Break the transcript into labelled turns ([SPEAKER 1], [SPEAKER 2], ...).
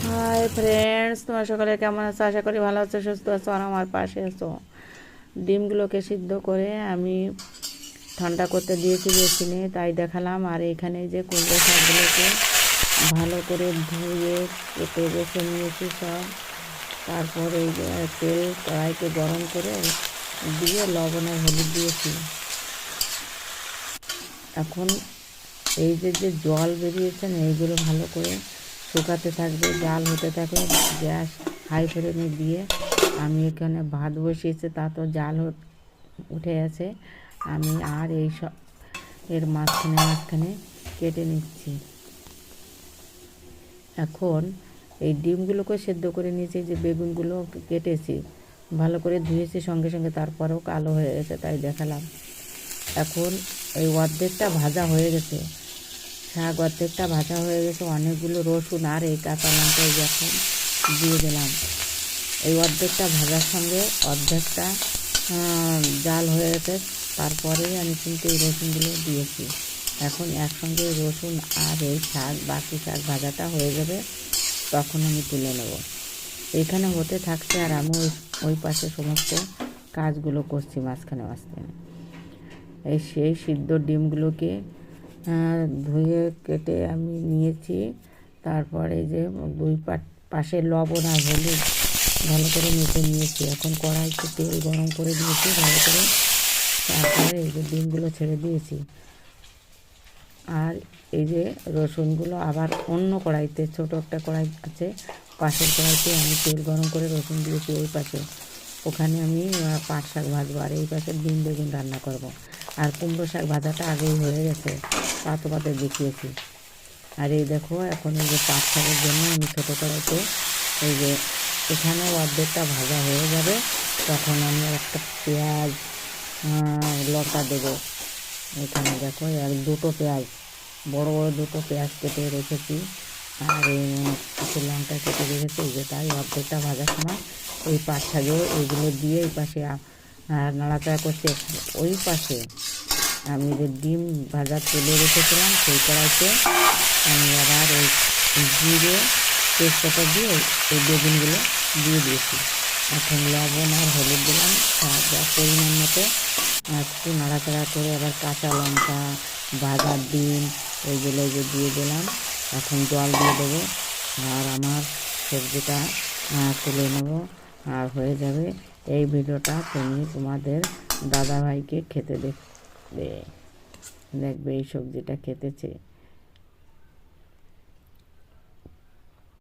[SPEAKER 1] Hi friends, তোমার সকালে কেমন আছো? আশা করি ভালো আছো, সুস্থ আছো আর আমার পাশে আছো। ডিমগুলোকে সিদ্ধ করে আমি ঠান্ডা করতে দিয়েছি মেশিনে, তাই দেখালাম। আর এখানে যে কুমড়ো শাকগুলোকে ভালো করে ধুয়ে কেটে বেছে নিয়েছি সব। তারপর এই যে তেল কড়াইতে গরম করে দিয়ে লবণ আর হলুদ দিয়েছি। এখন এই যে যে জল বেরিয়েছে না, এইগুলো ভালো করে শুকাতে থাকবে, জাল হতে থাকবে। গ্যাস হাই ফ্লেমে দিয়ে আমি এখানে ভাত বসিয়েছি, তা তো জাল উঠে আছে। আমি আর এই সব এর মাঝখানে মাঝখানে কেটে নিচ্ছি। এখন এই ডিমগুলোকে সেদ্ধ করে নিয়েছি, যে বেগুনগুলো কেটেছি ভালো করে ধুয়েছি সঙ্গে সঙ্গে, তারপরেও কালো হয়ে গেছে, তাই দেখালাম। এখন এই অর্ধেকটা ভাজা হয়ে গেছে, শাক অর্ধেকটা ভাজা হয়ে গেছে। অনেকগুলো রসুন আর এই কাঁচা লঙ্কা এখন দিয়ে দিলাম। এই অর্ধেকটা ভাজার সঙ্গে অর্ধেকটা জাল হয়ে গেছে, তারপরেই আমি কিন্তু এই রসুনগুলো দিয়েছি। এখন একসঙ্গে রসুন আর এই শাক, বাকি শাক ভাজাটা হয়ে যাবে, তখন আমি তুলে নেব। এখানে হতে থাকছে আর আমি ওই পাশে সমস্ত কাজগুলো করছি মাঝখানে মাঝখানে। সেই সিদ্ধ ডিমগুলোকে ধুয়ে কেটে আমি নিয়েছি। তারপরে যে দুই পাশে লবণ আর হলুদ ভালো করে মেখে নিয়েছি। এখন কড়াইতে তেল গরম করে দিয়েছি ভালো করে। তারপরে এই যে ডিমগুলো ছেড়ে দিয়েছি। আর এই যে রসুনগুলো আবার অন্য কড়াইতে, ছোটো একটা কড়াই আছে পাশের কড়াইতে, আমি তেল গরম করে রসুন দিয়েছি ওই পাশে। ওখানে আমি পাট শাক ভাজবো আর এই পাশে ডিম বেগুন রান্না করব। আর কুমড়ো শাক ভাজাটা আগেই হয়ে গেছে, তা তোমাদের দেখিয়েছি। আর এই দেখো, এখন এই যে পাট শাকের জন্য আমি ছোটো কড়াইতে এই যে এখানেও অর্ধেকটা ভাজা হয়ে যাবে, তখন আমি একটা পেঁয়াজ লঙ্কা দেবো। এখানে দেখো দুটো পেঁয়াজ, বড় বড় দুটো পেঁয়াজ কেটে রেখেছি। আর এই কিছু লঙ্কা কেটে রেখেছি, যে তাই অর্ধেকটা ভাজার সময় এই পাট শাকেও এইগুলো দিয়ে এই পাশে নাড়াচাড়া করছে। ওই পাশে আমি যে ডিম ভাজা তুলে রেখেছিলাম সেই কড়াইতে আমি আবার ওই জিরে তেজপাতা দিয়ে এই বেগুনগুলো দিয়ে দিয়েছি। এখন লবণ আর হলুদ দিলাম, যা পরিমাণ মতো একটু নাড়াচাড়া করে আবার কাঁচা লঙ্কা, ভাজার ডিম এইগুলো যে দিয়ে দিলাম। এখন জল দিয়ে দেবো আর আমার সবজিটা তুলে নেব, আর হয়ে যাবে। এই ভিডিওটা তুমি তোমাদের দাদাভাইকে খেতে দেখবে, দেখবে এই সবজিটা খেতেছে।